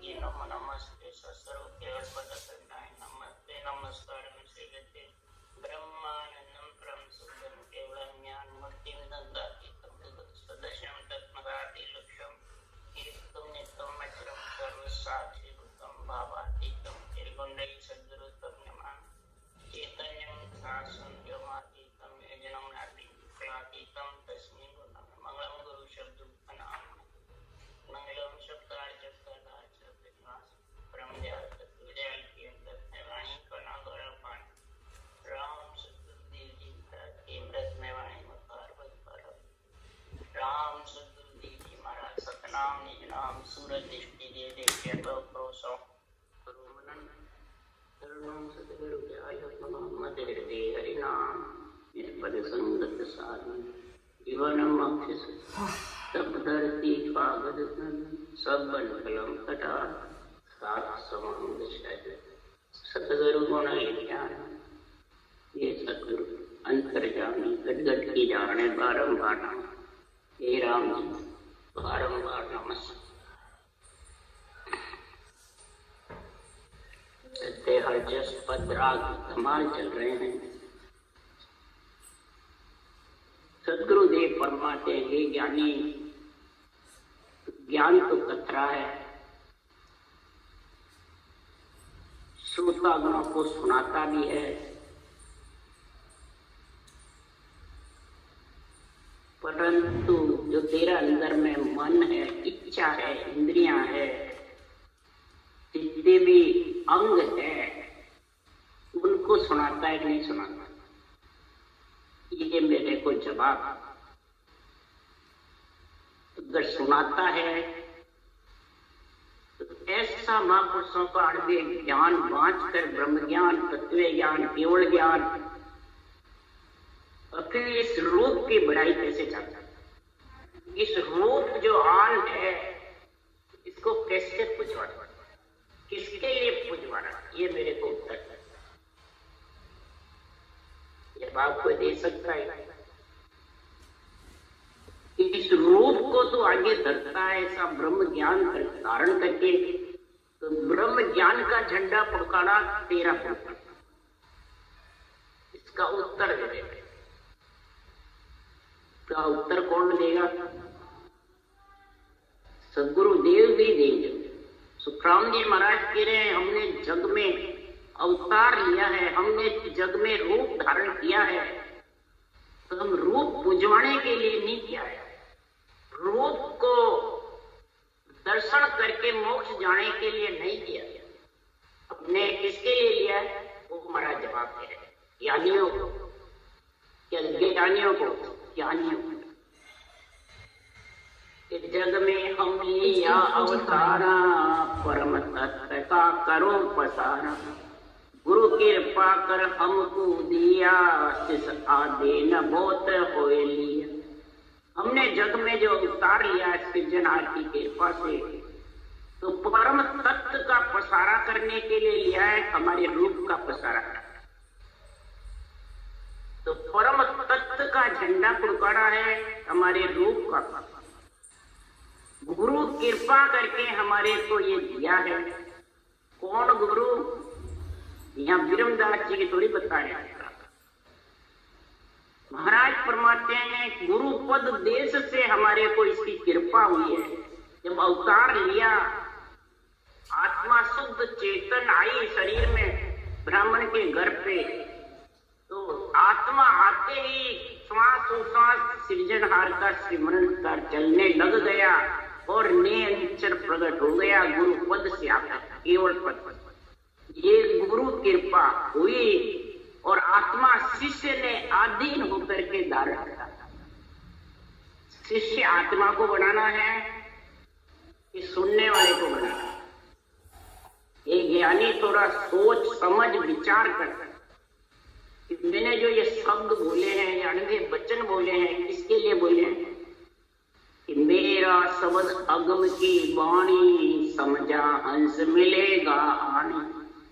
सर्वज्ञ नमो नमस्ते सर्वज्ञ अर्पणकरणाय नमस्ते नमस्कारं श्रीयते ब्रह्मानन्दं परं सुखं केवलं ज्ञानमूर्तिं दन्तातीतं सदशं तत्मदादिलक्ष्यं कीर्तं नित्यं अचरं सर्वसाक्षिभूतं भावातीतं निर्गुण्डै सद्गुरुतं नमामि चैतन्यं शासनजमातीतं योजनं नातीतं तस्मै गुणं मंगलं गुरुशब्दोपनाम मंगलम शब्दार्थ परम दयाल विदयाल की अंतर वाणी करना गौरवपान राम सतगुरुदेव जी के मृत में वाणी मकार बदपाल राम सतगुरुदेव जी महाराज सतनाम निज नाम सूरज दृष्टि दे देखे तो प्रोसो गुरु मनन शरणम सतगुरु दयाल मोहम्मद हृदय हरि नाम निष्पद संगत साधन जीवनम अक्षस सब धरती कागज सब बन कलम कटा सात समुद्र सतगुरु गुण ज्ञान ये सतगुरु अंतर्जामी गदगद की जाने बारंबार हे राम जी बारंबार नमस्ते। हर जस पद राग धमाल चल रहे हैं। सदगुरुदेव फरमाते हैं ज्ञानी ज्ञान तो कतरा है, श्रोतागणों को सुनाता भी है, परंतु जो तेरा अंदर में मन है, इच्छा है, इंद्रियां है, जितने भी अंग है, उनको सुनाता है कि नहीं सुनाता, ये मेरे को जवाब। अगर सुनाता है तो ऐसा महापुरुषों का अड़वे ज्ञान बांच कर ब्रह्म ज्ञान, तत्व ज्ञान, केवल ज्ञान, फिर इस रूप की बढ़ाई कैसे चाहता है? इस रूप जो आन है इसको कैसे पुजवाना, किसके लिए पुजवाना, ये मेरे को उत्तर है। ये बात कोई दे सकता है? इस रूप को तो आगे धरता है ऐसा ब्रह्म ज्ञान धारण करके, तो ब्रह्म ज्ञान का झंडा फड़काना तेरा पुत्र, इसका उत्तर दे देगा। इसका उत्तर कौन देगा? सदगुरुदेव भी देंगे। सुखराम जी महाराज कह रहे हैं हमने जग में अवतार लिया है, हमने जग में रूप धारण किया है, तो हम रूप पुजवाने के लिए नहीं किया है, रूप को दर्शन करके मोक्ष जाने के लिए नहीं किया। हमने किसके लिए लिया है? वो हमारा जवाब दे रहे हैं ज्ञानियों को, क्या ज्ञानियों को, ज्ञानियों को। जग में हम लिया अवतारा, परम तत्व का करो पसारा, गुरु कृपा कर हमको दिया, शिष आदे न बहुत होए लिया। हमने जग में जो अवतार लिया सृजनहार की कृपा से, तो परम तत्व का पसारा करने के लिए लिया है, हमारे रूप का पसारा करना। तो परम तत्व का झंडा फड़काना है हमारे रूप का। गुरु कृपा करके हमारे को ये दिया है। कौन गुरु? यहाँ विरमदास जी की थोड़ी बताया। महाराज फरमाते हैं गुरु पद देश से हमारे को इसकी कृपा हुई है। जब अवतार लिया, आत्मा शुद्ध चेतन आई शरीर में ब्राह्मण के घर पे, तो आत्मा आते ही श्वास उश्वास सृजनहार का सिमरन कर चलने लग गया और निरंतर प्रकट हो गया गुरु पद से आता केवल पद। ये गुरु कृपा हुई और आत्मा शिष्य ने अधीन होकर के धारण करा। शिष्य आत्मा को बनाना है कि सुनने वाले को बनाना है? एक ज्ञानी थोड़ा सोच समझ विचार करता है कि मैंने जो ये शब्द बोले हैं, यानी वचन बोले हैं, किसके लिए बोले हैं? कि मेरा शब्द अगम की वाणी, समझा हंस मिलेगा आनी,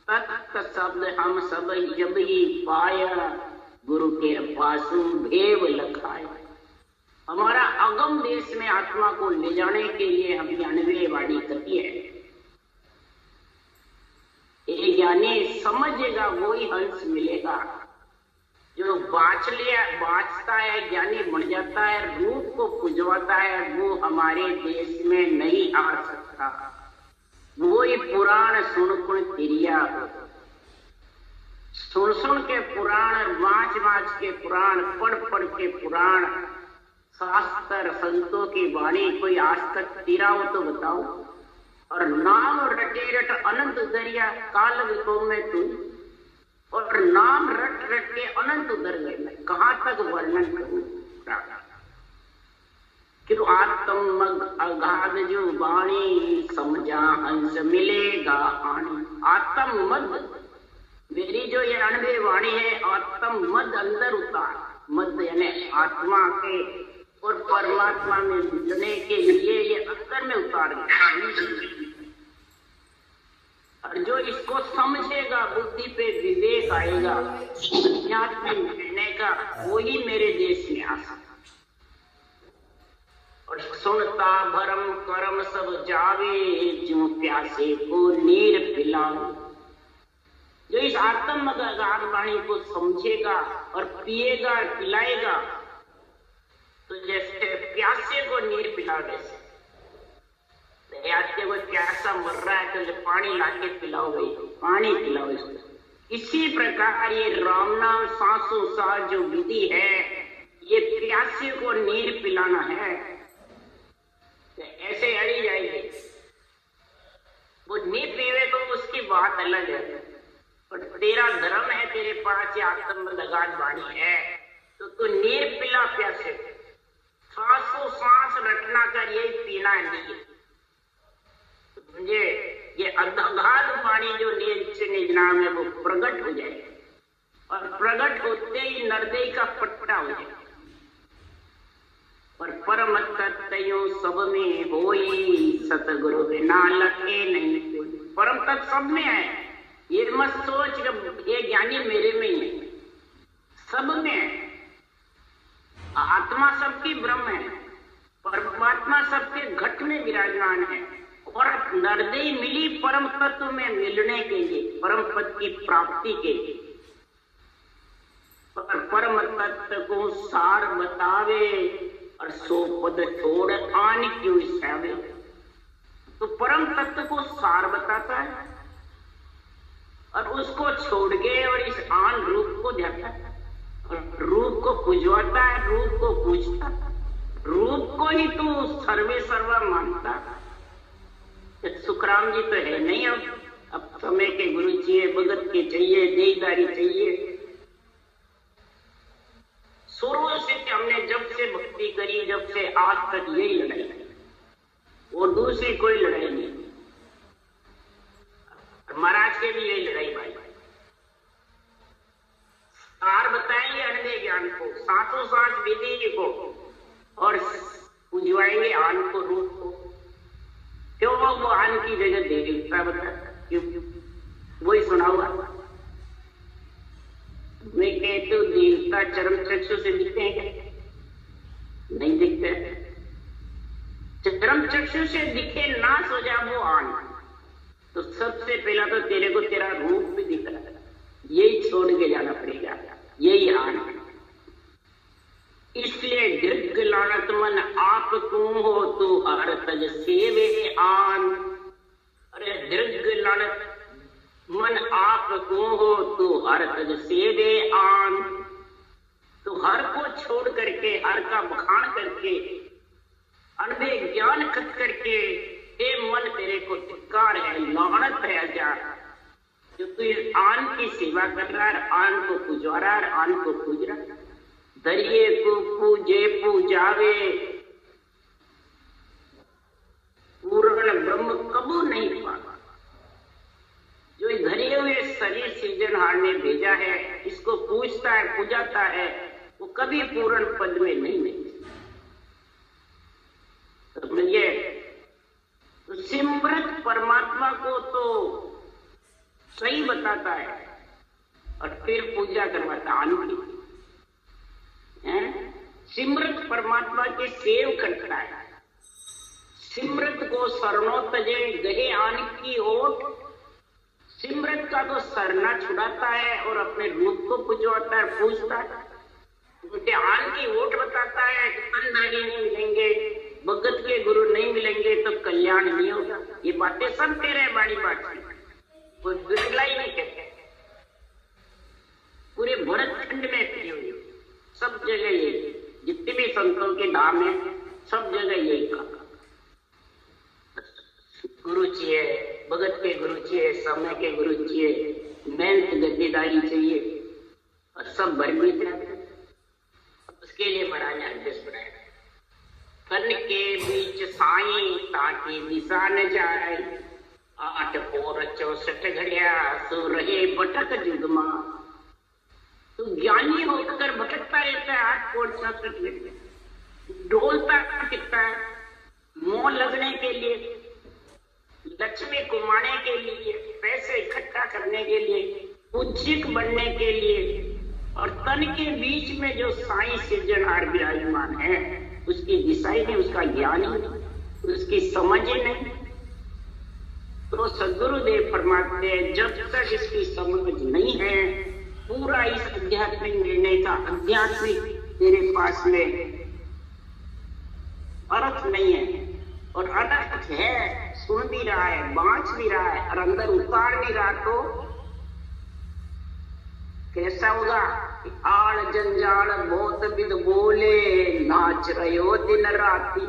तत्त शब्द हम सब जब ही पाया, गुरु के पासु भेव लखाया। हमारा अगम देश में आत्मा को ले जाने के लिए हम 99 वाणी करती है। ज्ञानी समझेगा वही हंस मिलेगा। जो बाँचता है, ज्ञानी बन जाता है, रूप को पुजवाता है, वो हमारे देश में नहीं आ सकता। वही पुराण सुन तिरिया, सुन के पुराण, वाँच के पुराण, पढ़ के पुराण, शास्त्र संतों की वाणी कोई आज तक तीरा हो तो बताओ। और नाम रटे रट अनंत दरिया काल विको में तू, और नाम रट रट के अनंत उधर गए, मैं कहाँ तक वर्णन करूं। कि आत्मग अगाध जो वाणी समझा हंस मिलेगा आनी। आत्ममद मेरी जो ये अनभे वाणी है, आत्ममद अंदर उतार, मद यानी आत्मा के और परमात्मा में मिलने के लिए ये अंदर में उतार गया। और जो इसको समझेगा, बुद्धि पे विवेक आएगा, अध्यात्म में मिलने का, वही मेरे देश में आ सकता। और सुनता भरम करम सब जावे, जो प्यासे को नीर पिलाओ। जो इस आत्म अगाध वाणी को समझेगा और पिएगा और पिलाएगा, तो जैसे प्यासे को नीर पिला, वैसे आज के कोई प्यासा मर रहा है तो पानी लाके पिलाओ भाई, पानी पिलाओ इसको। इसी प्रकार ये राम नाम सांसों साथ जो विधि है, ये प्यासे को नीर पिलाना है। तो ऐसे अड़ी जाएगी, वो नीर पीवे तो उसकी बात अलग है। पर तेरा धर्म है, तेरे पास ये आत्म अगाध वाणी है, तो तू नीर पिला प्यासे, सांसों सांस रटना कर, यही पीना नहीं। ये अगाध वाणी जो निजनाम है, वो प्रकट हो जाए, और प्रकट होते ही नरदेई का पट्टा हो जाए। और परम तत्व सब में होई, सतगुरु बिना लखे नहीं कोई। परम तत्व सब में है, ये मत सोच ये ज्ञानी मेरे में ही है, सब में है। आत्मा सबकी ब्रह्म है, परमात्मा सबके घट में विराजमान है। और नरदेई मिली परम तत्व में मिलने के लिए, परम पद की प्राप्ति के लिए। पर परम तत्व को सार बतावे, और सो पद छोड़ आन क्यों सावे। तो परम तत्व को सार बताता है और उसको छोड़ के और इस आन रूप को ध्याता है, और रूप को पुजवाता है, रूप को पूजता है, रूप को ही तू सर्वे सर्वा मानता है। सुखराम जी तो है नहीं, अब समय के गुरु चाहिए, भगत के चाहिए, देहदारी चाहिए। शुरू से हमने जब से भक्ति करी, जब से आज तक यही लड़ाई है, और दूसरी कोई लड़ाई नहीं। महाराज के भी यही लड़ाई भाई, सार बताएंगे अनंत ज्ञान को, सांसों सांस विधि को, और पुजवाएंगे आन को, रूप को। क्यों वो आन की जगह दे देता, बता क्यों? वही सुना हुआ। मैं कहते हो देवता चरम चक्षु से दिखते हैं क्या? नहीं दिखते। चरम चक्षु से दिखे नाश हो जाए वो आन, तो सबसे पहला तो तेरे को तेरा रूप भी दिख रहा है, यही छोड़ के जाना पड़ेगा, यही आन। इसलिए दीर्घ लानत मन आप को हो तो हर तज सेवे आन। अरे दीर्घ लानत मन आप को हो तो हर तज सेवे आन। तो हर को छोड़ करके, हर का बखान करके, अनभे ज्ञान खत करके, हे मन तेरे को धिक्कार है, लानत है जा, जो तू आन की सेवा कर रहा है, आन को पुजवा रहा है, आन को पूज रहा है। दरिये को पूजे पूजावे, पूर्ण ब्रह्म कबू नहीं पाता। जो धरे हुए शरीर सृजनहार ने भेजा है, इसको पूजता है, पूजाता है, वो कभी पूर्ण पद में नहीं मिलता। समझिए, तो सिमरत परमात्मा को तो सही बताता है और फिर पूजा करवाता आन की। सिमरत परमात्मा के सेव करता है। सिमरत को शरणों तजे गहे आन की ओट। सिमरत का तो सरना छुड़ाता है और अपने रूप को पुजवाता है, पूछता है, इम्तिहान की वोट बताता है कि अंधारी नहीं मिलेंगे, भगत के गुरु नहीं मिलेंगे तो कल्याण नहीं होगा। ये बातें सब कह रहे हैं बाणी बात की, कोई बिरला ही नहीं कहते। पूरे भरतखंड में फिरी हुई, सब जगह ये, जितने भी संतों के धाम है सब जगह यही कहा, गुरु चाहिए, भगत के गुरु चाहिए, समय के गुरु चाहिए, मेहनत गद्दीदारी चाहिए, और सब भरमीत रहते। उसके लिए महाराज ने अध्यक्ष बनाया, तन के बीच साई ताकि दिशा न जाए, 8 पोर 64 घड़िया सो रहे भटक जुगमा। तो ज्ञानी होकर भटकता रहता है 8 पोर 64 घड़िया, डोलता कितना है, मोह लगने के लिए, लक्ष्मी कमाने के लिए, पैसे इकट्ठा करने के लिए, पूज्यक बनने के लिए, और तन के बीच में जो साई सिरजनहार विराजमान है, उसकी दिशा ही नहीं, उसका ज्ञान ही नहीं, उसकी समझ ही नहीं। तो सदगुरुदेव फरमाते हैं जब तक इसकी समझ नहीं है, पूरा इस आध्यात्मिक निर्णय का आध्यात्मिक तेरे पास में अर्थ नहीं है, और अर्थ है, सुन भी रहा है, बांच भी रहा है, और अंदर उतार नहीं रहा, तो कैसा होगा? आड़ जंजाल बहुत विद बोले, नाच रहो दिन राती,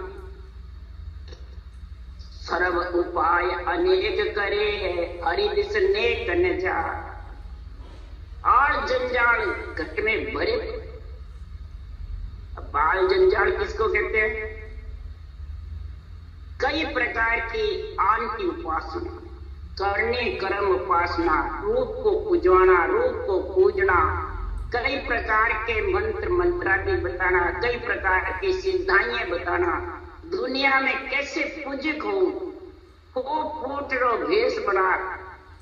सर्व उपाय अनेक करे, हरिदिस नेक न जा। आड़ जंजाल घट में भरे। अब बाल जंजाल किसको कहते हैं? कई प्रकार की आन की उपासना करने, कर्म उपासना, रूप को पूजवाना, रूप को पूजना, कई प्रकार के मंत्र मंत्रादि बताना, कई प्रकार की सिद्धांतें बताना, दुनिया में कैसे पूजक हो, फूट रो भेष बना,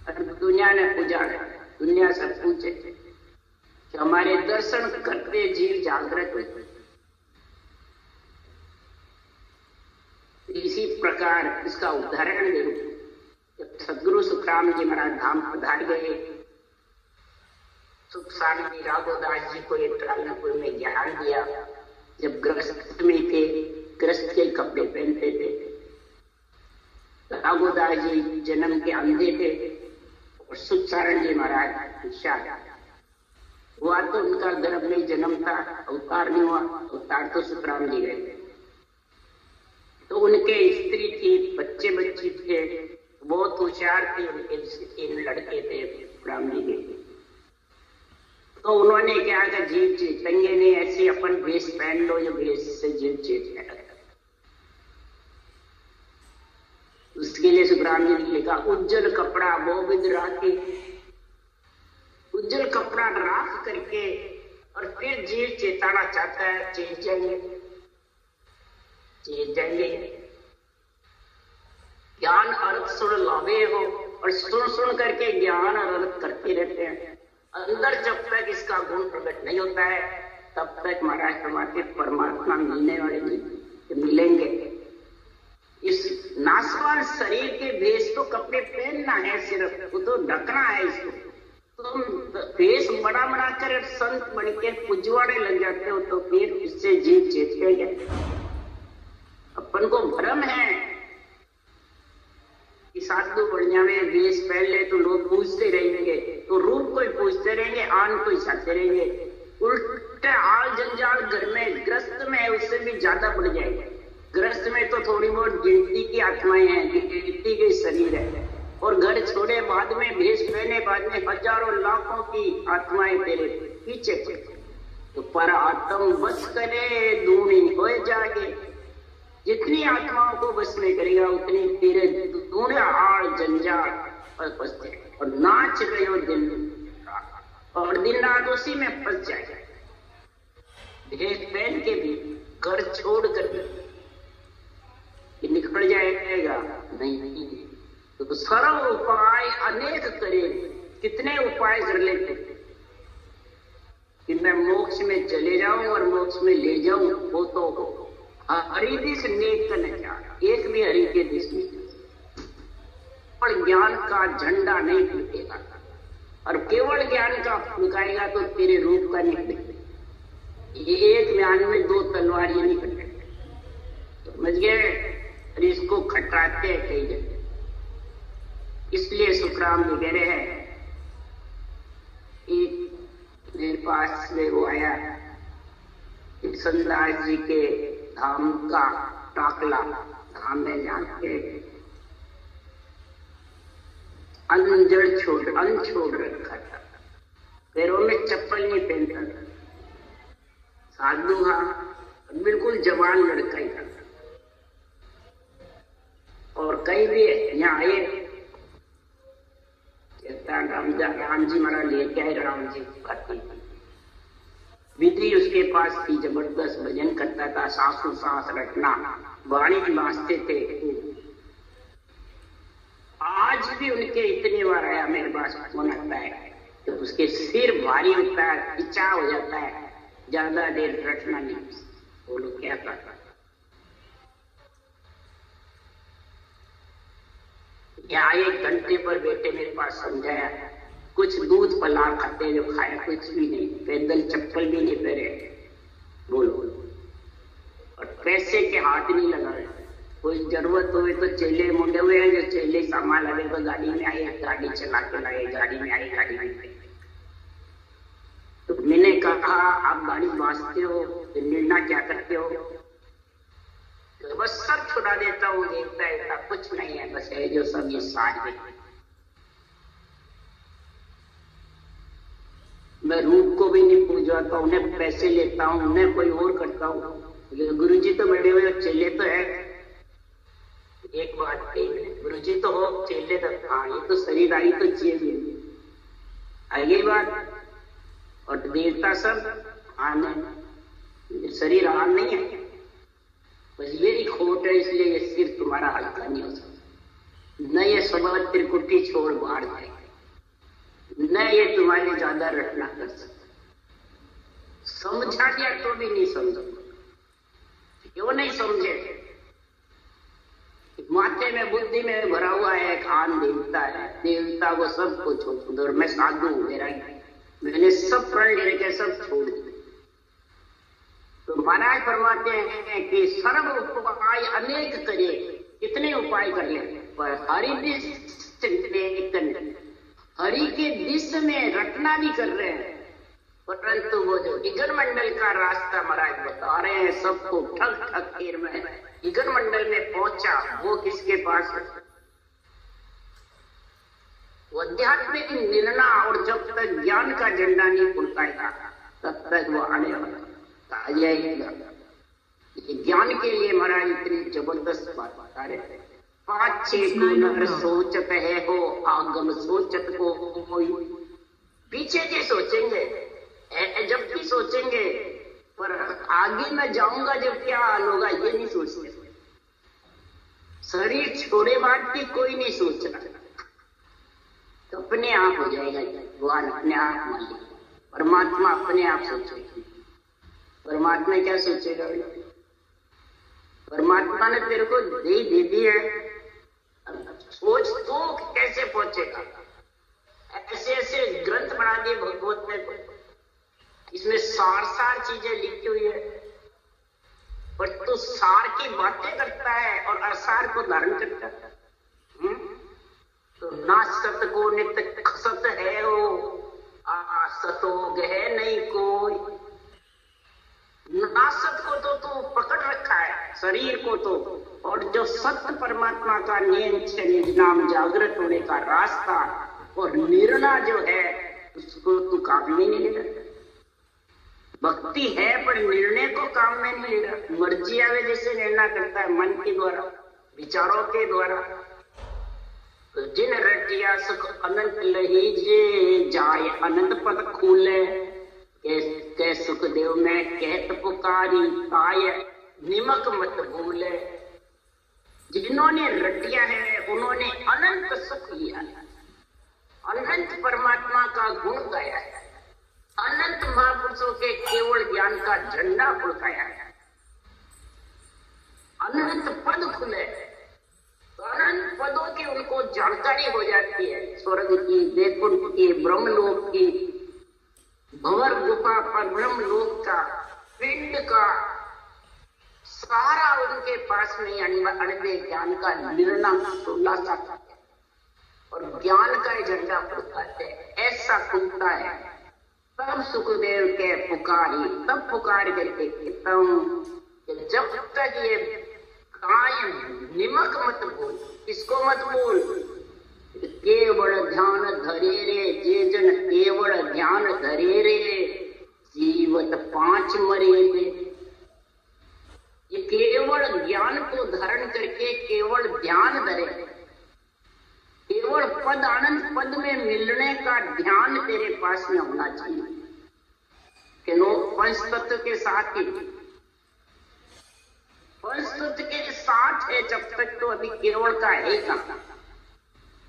दुनिया ने पूजा, दुनिया से पूछे कि हमारे दर्शन करते जीव जागृत होते। इसी प्रकार इसका उदाहरण दे, जब सदगुरु सुखराम जी महाराज धाम पधार गए, सुख स्वामी राघोदास जी को एक ट्रालनपुर में ज्ञान दिया। जब ग्रस्त में थे, ग्रस्त के कपड़े पहनते थे, राघोदास जी जन्म के अंधे थे और सुख सारण जी महाराज हुआ तो उनका गर्भ में जन्म था, अवतार नहीं हुआ, अवतार तो सुखराम जी गए। तो उनके स्त्री थी, बच्चे बच्ची थे, बहुत होशियार थे, उनके 3 लड़के थे राम जी के। तो उन्होंने क्या कहा, जीव चेतेंगे नहीं, ऐसे अपन भेष पहन लो, जो भेष से जीव चेत जाएगा। उसके लिए सुखराम जी ने लिखा, उज्जवल कपड़ा वो विद राखी, उज्जवल कपड़ा राख करके और फिर जीव चेताना चाहता है, चेत जाएंगे, चेत जाएंगे। ज्ञान अर्थ सुन लावे हो, और सुन सुन करके ज्ञान और अर्थ करते रहते हैं। अंदर जब तक इसका गुण प्रकट नहीं होता है, तब तक महाराज हमारे परमात्मा मिलने वाले नहीं, मिलेंगे। इस नासवान शरीर के भेष तो कपड़े पहनना है, सिर्फ वो तो ढकना है इसको। तुम भेष बड़ा बना कर संत बन के पुजवाड़े लग जाते हो, तो फिर इससे जीव चेतेंगे। अपन को भ्रम है कि साधु बढ़िया में वेश पहन ले तो लोग पूछते रहेंगे, तो रूप को ही पूछते रहेंगे, आन को ही चाहते रहेंगे। उल्टा आल जंजाल घर में ग्रस्त में है, उससे भी ज्यादा बढ़ जाएगा। ग्रस्त में तो थोड़ी बहुत गिनती की आत्माएं हैं, गिनती के शरीर है, और घर छोड़े बाद में, भेष पहने बाद में हजारों लाखों की आत्माएं तेरे पीछे पड़े। तो पर आत्म बस करे दूनी हो जागे, जितनी आत्माओं को बस में करेगा उतनी तेरे दूने आड़ जंजाल और फंसते, और नाच रहे हो दिन और दिन रात उसी में फंस जाएगा। भेष पहन के भी घर छोड़ कर निकल जाएगा नहीं। तो सर्व उपाय अनेक करे, कितने उपाय कर लेते कि मैं मोक्ष में चले जाऊं और मोक्ष में ले जाऊं, वो तो हरिदिश नेक न जा, एक भी हरि के दिश में, और ज्ञान का झंडा नहीं टूटेगा। और केवल ज्ञान का फुलकाएगा तो तेरे रूप का निकले। ये एक म्यान में दो तलवार ये नहीं कटे, समझ गए? और इसको खटराते हैं कई जगह। इसलिए सुखराम जी कह रहे हैं, एक मेरे पास में वो आया संदास जी के धाम का टाकला धाम में जाके अन्न छोड़ रखा था, पैरों में चप्पल नहीं पहनता था, साधु था, बिल्कुल जवान लड़का ही था। और कहीं भी यहाँ आए कहता राम जी मारा लेके आए, राम जी करती विधि उसके पास थी, जबरदस्त भजन करता था, सासु सांस रटना, वाणी बांसते थे। आज भी उनके इतने बार आया मेरे पास फोन आता है तो उसके सिर भारी होता है, इच्छा हो जाता है, ज्यादा देर रटना नहीं। बोलो क्या करता? यहाँ 1 घंटे पर बेटे मेरे पास समझाया, कुछ दूध पलार खाते जो खाया, कुछ भी नहीं, पैदल चप्पल भी नहीं पहने। बोलो, और पैसे के हाथ नहीं लगा रहे। कोई जरूरत हुए तो चेले मुंडे हुए हैं, जो चेले सामान लगे तो गाड़ी में आए, गाड़ी चला के लाए, गाड़ी में आए, गाड़ी में आए। तो मैंने कहा आप गाड़ी बांधते हो तो निर्णय क्या करते हो? तो बस सब छुड़ा देता हूँ, देखता है कुछ नहीं है, बस है जो सब ये साथ में। मैं रूप को भी नहीं पूजवाता, उन्हें पैसे लेता हूँ, उन्हें कोई और करता हूँ। गुरु जी तो बड़े हुए, चेले तो है। एक बात गुरु जी तो हो, चेले तो हाँ, ये तो शरीरदारी तो चाहिए आगे बात। और देवता सब आने, शरीर आन नहीं है, बस ये खोट है, इसलिए ये सिर तुम्हारा हल्का नहीं हो सकता। न ये सब त्रिकुटी छोड़ बाढ़ जाए, न ये तुम्हारे ज्यादा रटना कर सकता। समझा दिया तो भी नहीं समझो। क्यों नहीं समझे? माथे में बुद्धि में भरा हुआ है एक आन देवता है, देवता को सब कुछ छोड़, और मैं साधु हूं, मैंने सब प्रण लेके सब छोड़ दिए। तो महाराज फरमाते हैं कि सर्व उपाय अनेक करे, कितने उपाय कर ले, पर हरि के दिश में रटना भी कर रहे हैं, परंतु वो जो इगन मंडल का रास्ता महाराज बता रहे हैं सबको ठग ठग खेर में इगन मंडल में पहुंचा, वो किसके पास है? वो आध्यात्मिक निर्णय, और जब तक ज्ञान का झंडा नहीं फुलकाएगा तब तक वो आने वाला आ जाएगा। ज्ञान के लिए महाराज इतनी जबरदस्त बात बता रहे थे। 5-6 गुण सोचत है हो आगम सोचत को कोई, पीछे के सोचेंगे जब भी सोचेंगे, पर आगे मैं जाऊंगा जब क्या हाल होगा ये नहीं सोचते। शरीर छोड़े बाद भी कोई नहीं सोच रहा, तो अपने आप हो जाएगा। भगवान अपने आप मान लिया, परमात्मा अपने आप सोचेगा। परमात्मा क्या सोचेगा? परमात्मा ने तेरे को दे दी है, सोच तो कैसे पहुंचेगा? ऐसे ऐसे ग्रंथ बना दिए भगवत ने, इसमें सार चीजें लिखी हुई है, पर तू सार की बातें करता है और असार को धारण करता है। तो ना सत को नित्य खसत है हो, सतो गह नहीं कोई। नासत को तो तू पकड़ रखा है, शरीर को तो, और जो सत्य परमात्मा का नियम नाम जागृत होने का रास्ता और निर्णय जो है उसको तू काम में नहीं ले रहा। भक्ति है पर निर्णय को काम में नहीं ले रहा। मर्जी आवे जैसे निर्णय करता है मन के द्वारा, विचारों के द्वारा। तो जिन रटिया सुख अनंत लहीजे, जाय अनंत पद खूले, के सुखदेव में कहत पुकारी, ताय निमक मत भूले। जिन्होंने रटिया है उन्होंने अनंत सुख लिया है, अनंत परमात्मा का गुण गाया है, अनंत महापुरुषों के केवल ज्ञान का झंडा फुलकाया है, अनंत पद खुले। अनंत पदों की उनको जानकारी हो जाती है, स्वर्ग की, वैकुंठ की, ब्रह्मलोक की, भंवर गुफा पर ब्रह्मलोक का, पिंड का, सारा उनके पास में अणवे ज्ञान का निर्णय खुलासा करते और ज्ञान का झंडा फड़काते, ऐसा खुलता है। तब सुखदेव के पुकारी, तब पुकार करके कहता हूं कि जब तक ये कायम निमक मत बोल, इसको मत बोल, केवल ध्यान धरे रे, जे जन केवल ध्यान धरे रे, जीवत 5 मरे रे। ये केवल ज्ञान को धारण करके केवल ध्यान धरे, केवल पद आनंद पद में मिलने का ध्यान तेरे पास में होना चाहिए कि नो पंच तत्व के साथ ही, पंच तत्व के साथ है जब तक तो अभी केवल का है कहां,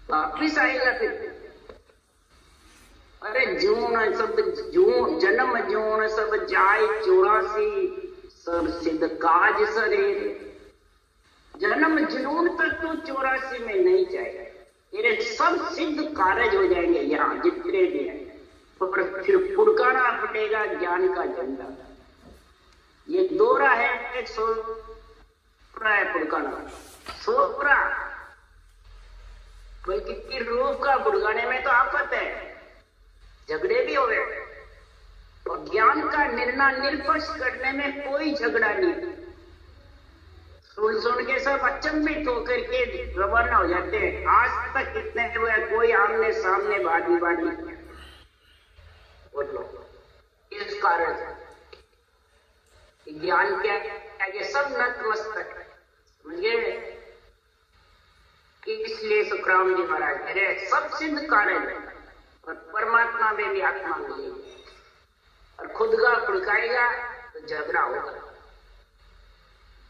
वापिस आएगा फिर। अरे जून सब जून जन्म जून सब जाए 84, सब सिद्ध काज शरीर, जन्म जुनून तक तो 84 में नहीं जाएगा, तेरे सब सिद्ध कार्य हो जाएंगे यहाँ जितने भी हैं, पर फिर फुड़काना पड़ेगा ज्ञान का झंडा। ये दोहरा है, एक सोपरा है फुड़काना, सोपरा बल्कि रूप का फुड़काने में तो आफत है, झगड़े भी हो गए। और ज्ञान का निर्णय निष्पक्ष करने में कोई झगड़ा नहीं, सुन के सब अचंभित होकर के रवाना हो जाते हैं। आज तक कितने हुए कोई आमने सामने बात विवाद नहीं किया, बोलो इस कारण ज्ञान क्या है, ये सब नतमस्तक है, समझिए। इसलिए सुखराम जी महाराज कह रहे सब सिद्ध कारण है, और परमात्मा में भी आत्मा मिलेगी, और खुद का फुड़काएगा तो झगड़ा होगा,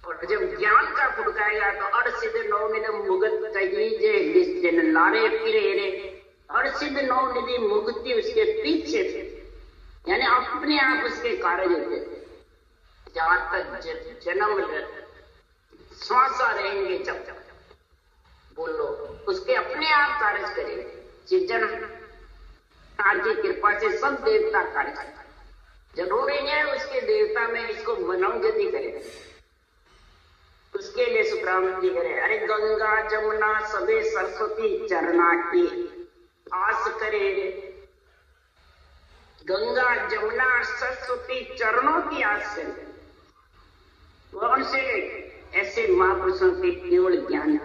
और जब ज्ञान का फुड़काएगा तो अड़सिद्ध नवनिधि मुगत कही लारे फिरे रे, अड़सिद्ध नवनिधि मुक्ति उसके पीछे थे, यानी अपने आप उसके कार्य होते थे। जहां तक जन्म श्वासा रहेंगे जब तक, बोलो उसके अपने आप कार्य करेंगे। सृजन की कृपा से सब देवता कार्य करते, जरूरी नहीं है उसके देवता में इसको मनम गति करे, उसके लिए सुखराम जी करे, अरे गंगा जमुना सबे सरस्वती चरना की आस करे, गंगा जमुना सरस्वती चरणों की आस से, कौन से ऐसे महापुरुषों के केवल ज्ञान,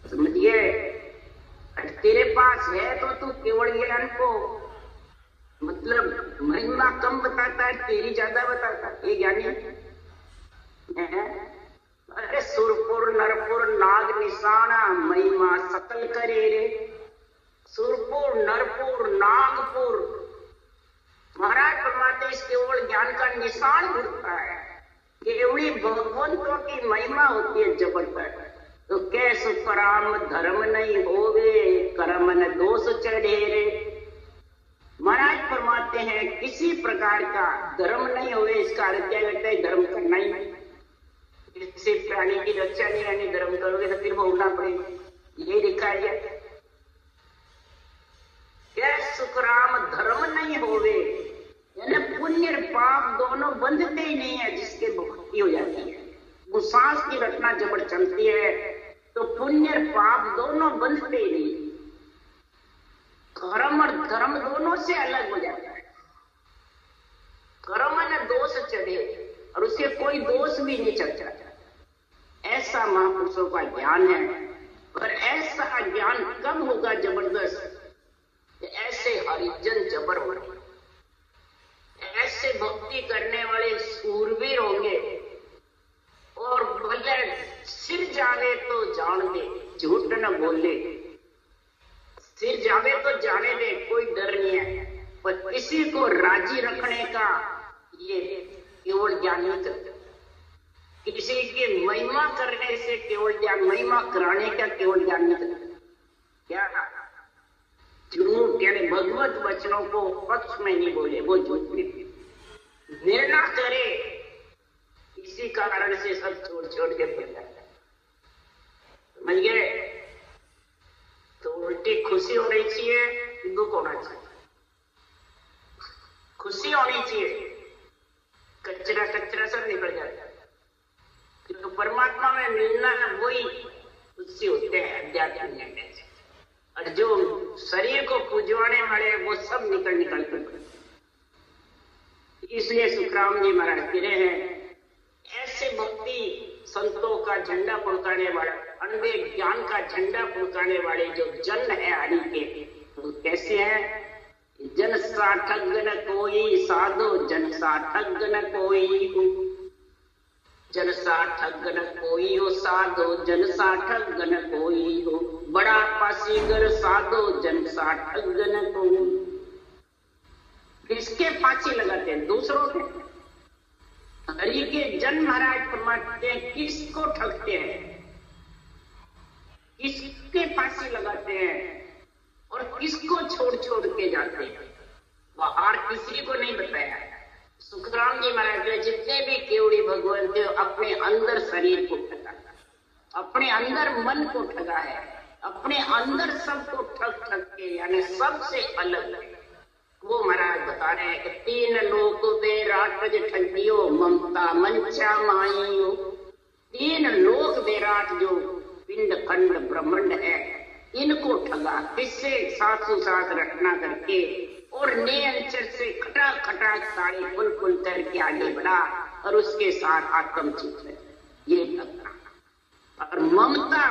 समझिए। तेरे पास है तो तू केवल ज्ञान को मतलब महिमा कम बताता है, तेरी ज्यादा बताता है, ये ज्ञानी है। अरे सुरपुर नरपुर नाग निशाना महिमा सकल करे रे, सुरपुर नरपुर नागपुर, महाराज परमात्मा इस केवल ज्ञान का निशान होता है, केवली भगवंतों की महिमा होती है जबरदस्त। तो कैसे कराम धर्म नहीं होवे, कर्म न दोष चढ़े रे, महाराज फरमाते हैं किसी प्रकार का धर्म नहीं हुए, इसका अर्थ क्या कहते हैं, धर्म करना ही नहीं, किसी प्राणी की रक्षा नहीं रहनी, धर्म करोगे तो फिर भोगना पड़ेगा, ये लिखा है। क्या सुखराम धर्म नहीं होवे, यानी पुण्य पाप दोनों बंधते ही नहीं है, जिसके भक्ति हो जाती है, वो सांस की रचना जबर चलती है तो पुण्य पाप दोनों बंधते ही नहीं, कर्म और धर्म दोनों से अलग हो जाता है। कर्म न दोष चढ़े, और उसके कोई दोष भी नहीं चढ़ता, ऐसा महापुरुषों का ज्ञान है। और ऐसा ज्ञान कब होगा जबरदस्त, ऐसे हरिजन जबर हो, ऐसे भक्ति करने वाले सूरवीर होंगे, और भले सिर जावे तो जान दे, झूठ न बोले, सिर जावे तो जाने दे, कोई डर नहीं है, पर किसी को राजी रखने का ये केवल ज्ञान नहीं करता, किसी की महिमा करने से केवल ज्ञान, महिमा कराने का केवल ज्ञान नहीं करता। क्या झूठ यानी भगवत वचनों को पक्ष में नहीं बोले, वो झूठ निर्णय करे, इसी कारण से सब छोड़ छोड़ के बढ़ जाता है। मिल गए तो उल्टी खुशी होनी चाहिए, दुख होना चाहिए। खुशी होनी चाहिए, कचरा कचरा सब निकल जाता है, क्योंकि परमात्मा में मिलना वही खुशी होते हैं अध्यात्म में। और जो शरीर को पूजवाने वाले वो सब निकल निकल कर। इसलिए सुखराम जी महाराज कह रहे हैं, ऐसे भक्ति संतों का झंडा फड़काने वाला, अनबे ज्ञान का झंडा फड़काने वाले जो जन है हरि के, वो कैसे हैं? जन साठग न कोई साधो, जन साठग न कोई हो, जन साठग न कोई हो साधो, जन साठग न कोई हो, बड़ा पासीगर साधो, जन साठग न कोई। किसके फांसी लगाते हैं? दूसरों के। हरि के जन महाराज फरमाते हैं, किसको ठगते हैं, किसके फांसी लगाते हैं और किसको छोड़ छोड़ के जाते हैं, बाहर किसी को नहीं बताया। सुखराम जी महाराज ने जितने भी केवड़ी भगवान थे अपने अंदर शरीर को ठगा, अपने अंदर मन को ठगा है, अपने अंदर सबको ठग ठग के, यानी सबसे अलग वो महाराज बता रहे हैं कि तीन लोक बेराट ठगियो, ममता मंचा माइयो। तीन लोक बेराट जो पिंड खंड ब्रह्मांड है, इनको ठगा, किससे? सासू सास रटना करके और नियंचर से खटा खटा साड़ी पुल पुल करके आगे बढ़ा और उसके साथ आत्मचित ये ठगना। और ममता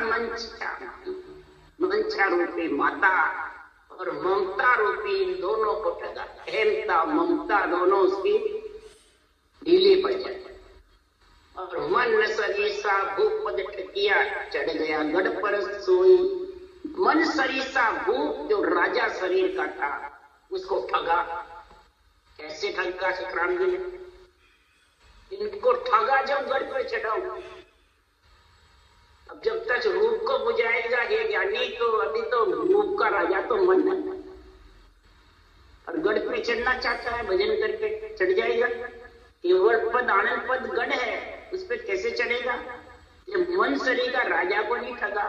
मंचा रूपी माता और ममता रूपी इन दोनों को ठगा। अहमता ममता दोनों उसकी ढीली पड़ जाए। और मन सरीसा भूपद ठकिया, चढ़ गया गढ़ पर सोई। मन सरीसा भूप जो राजा शरीर का था उसको ठगा। कैसे ठगा सुखराम जी ने? इनको ठगा जब गढ़ पर चढ़ाओ। अब जब तक रूप को बुझाएगा ये ज्ञानी, तो अभी तो रूप का राजा तो मन है, और गढ़ पे चढ़ना चाहता है, भजन करके चढ़ जाएगा। केवल पद आनंद पद गढ़ है, उस पर कैसे चढ़ेगा? ये मन शरीर का राजा को नहीं ठगा,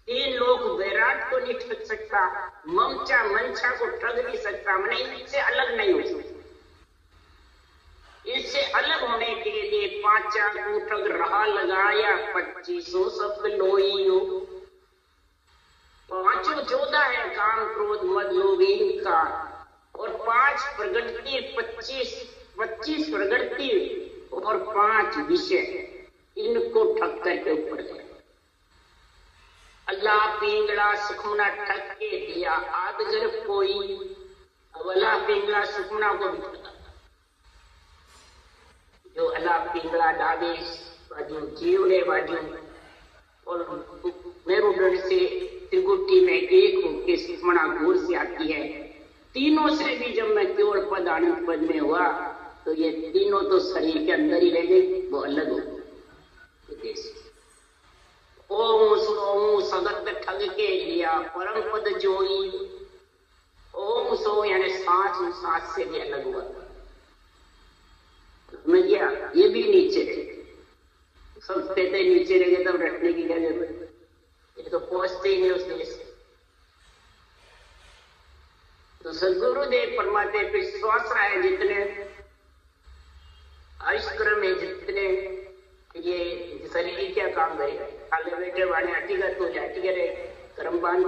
तीन लोग विराट को नहीं ठग सकता, ममचा मंचा को ठग नहीं सकता, मैंने इनसे अलग नहीं हो सकता। इससे अलग होने के लिए पांचा को ठग रहा लगाया, 2500 सब लोई हो। पांचों 14 है, काम क्रोध मद लोभ इनका, और 5 प्रगति 25 प्रगति और 5 विषय, इनको ठग करके ऊपर गए। अल्लाह पिंगला सुखमना ठग के दिया आदगर कोई। अब अल्लाह पिंगला सुखमना को भी ठगा, जो अल्लाह पिंगला डाबे बाजू जीवड़े बाजू और मेरुदंड से त्रिगुटी में एक होके सुखमना घूर से आती है। तीनों से भी जब मैं केवल पद आनंद पद में हुआ तो ये तीनों तो शरीर के अंदर ही रह गई, वो अलग हो गए। ओम सो सगत ठग के लिया परम पद जोई। ओम सो यानी सांस से भी अलग हुआ। समझ गया? ये भी नीचे रहे, सब कहते नीचे रह गए तब रटने की क्या जरूरत? ये तो पहुंचते ही नहीं उस देश। तो सदगुरुदेव फरमाते फिर श्वास है जितने आयुष्क्रम है जितने, ये शरीर क्या काम करेगा? खाली बैठे वाले हटीगत हो जाती करे कर्म बांध,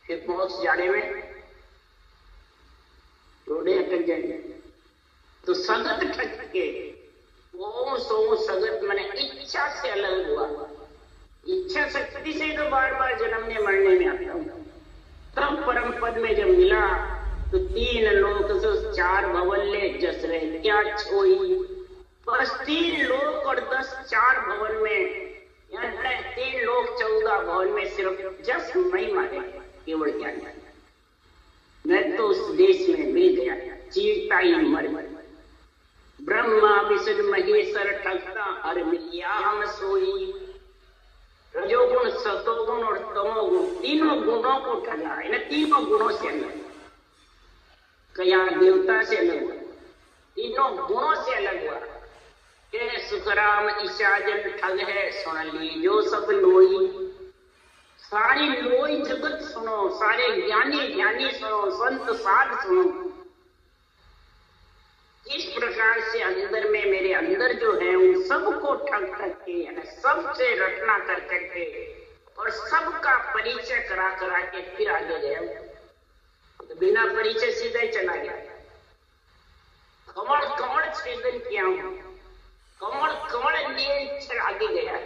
फिर मोक्ष जाने में रोडे अटक जाएंगे। तो सगत ठग के ओम सो सगत मैंने इच्छा से अलग हुआ। इच्छा शक्ति से तो बार बार जन्मने मरने में आता हूं। तब परम पद में जब मिला तो 3 लोक 4 भवन ले जस रहे क्या छोई। बस 3 लोक और 4 भवन में, यानी 3 लोक 14 भवन में सिर्फ जस नहीं मारे केवल ज्ञान। मैं तो उस देश में मिल गया, चीरता ही मर ब्रह्मा विष्णु महेश्वर ठगता हर मिलिया हम सोई। रजोगुण सतोगुण और तमोगुण तीनों गुणों को ठगा। इन तीनों गुणों से अलग, कया देवता से अलग हुआ, तीनों गुणों से अलग हुआ। के सुखराम ईशा जन ठग है, सुन लीजो सब लोई। सारी लोई जगत सुनो, सारे ज्ञानी ज्ञानी सुनो, संत साध सुनो। इस प्रकार से अंदर में, मेरे अंदर जो है उन सबको ठग करके, सबसे रटना कर करके और सबका परिचय करा करा के फिर आगे गया। तो बिना परिचय सीधा ही चला गया। कमल कमल छेदन किया हूं, कमल कमल लिए आगे गया।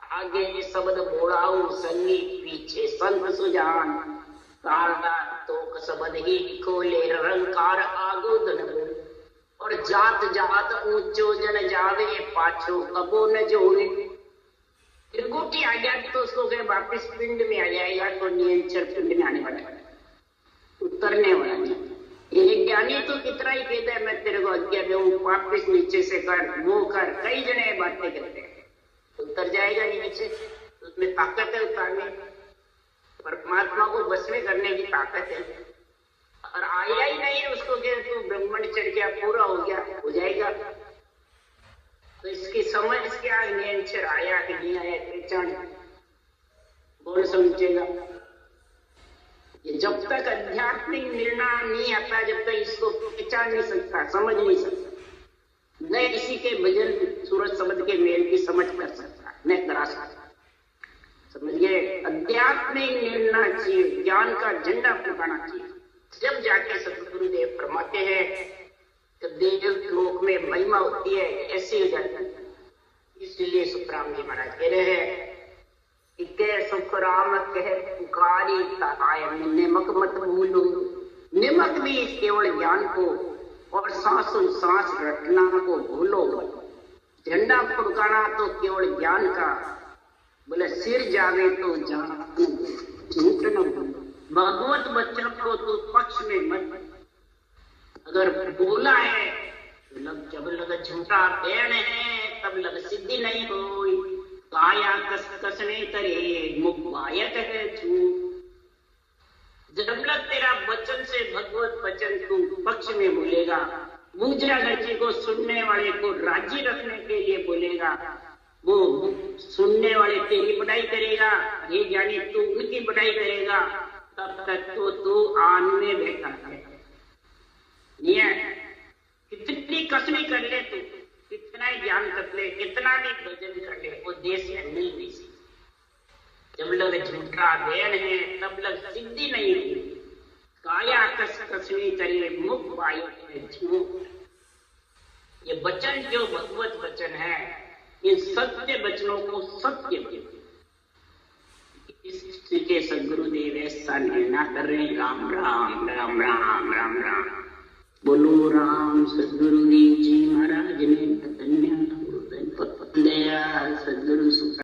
आगे शब्द बोलाऊ संगी, पीछे संत सुजान। तारदा तो शब्द ही खोले, रंकार आगो धन। और जात जात ऊंचो जन जावे, पाछो कबो न जोड़े। त्रिकुटी आ गया तो उसको कहे वापिस पिंड में आ जाएगा, तो नियंचर पिंड में आने वाला, उतरने वाला नहीं। ये ज्ञानी तो कितना ही कहता है मैं तेरे को आज्ञा दूं, वापिस नीचे से कर, वो कर, कई जने बातें करते हैं। उतर जाएगा नीचे, उसमें ताकत है उतारने, परमात्मा को बस में करने की ताकत है। और आया ही नहीं उसको कह तू ब्रह्मण चढ़ गया, पूरा हो गया, हो जाएगा। तो इसकी समझ क्या, नियंचर आया कि नहीं आया, पहचान कौन समझेगा। जब तक आध्यात्मिक निर्णय नहीं आता, जब तक इसको पहचान नहीं सकता, समझ नहीं सकता, न किसी के भजन सूरज शब्द के मेल की समझ कर सकता, न करा सकता। समझिए, आध्यात्मिक निर्णय चाहिए, ज्ञान का झंडा फुकाना चाहिए। जब जाके सतगुरुदेव फरमाते हैं कि देव लोक में महिमा होती है, ऐसे हो जाता है। इसलिए सुखराम जी महाराज कह रहे हैं, सुखराम कह पुकारी ताय, निमक मत भूलो। निमक भी केवल ज्ञान को और सांसों सांस रटना को भूलो। झंडा फुकाना तो केवल ज्ञान का, बोले सिर जावे तो जान झूठ न भूलो। भगवत बच्चों को तो पक्ष में मत, अगर बोला है तो लग, जब लग झूठा बैण है तब लग सिद्धि नहीं होई। काया कस कसने करे, मुख बायत है झूठ। जब लग तेरा वचन से भगवत वचन तू पक्ष में बोलेगा, दूसरा गच्ची को सुनने वाले को राजी रखने के लिए बोलेगा, वो सुनने वाले तेरी बढ़ाई करेगा, ये ज्ञानी तू उनकी बढ़ाई करेगा, तब तक तो तू आन में बैठा है। कितनी कसमी कर ले तू, कितना ही ज्ञान कर ले, कितना भी भजन कर ले, वो देश में मिल नहीं सकती। जब लग झूठा बैन है तब लग सिद्धि नहीं हुई। काया कस कसमी करे, मुख बायत है झूठ। ये वचन जो भगवत वचन है, इन सत्य वचनों को सत्य, इसके सदगुरुदेव ऐसा निर्णय कर रहे हैं। राम राम राम राम राम राम। बोलो राम सदगुरुदेव जी महाराज ने।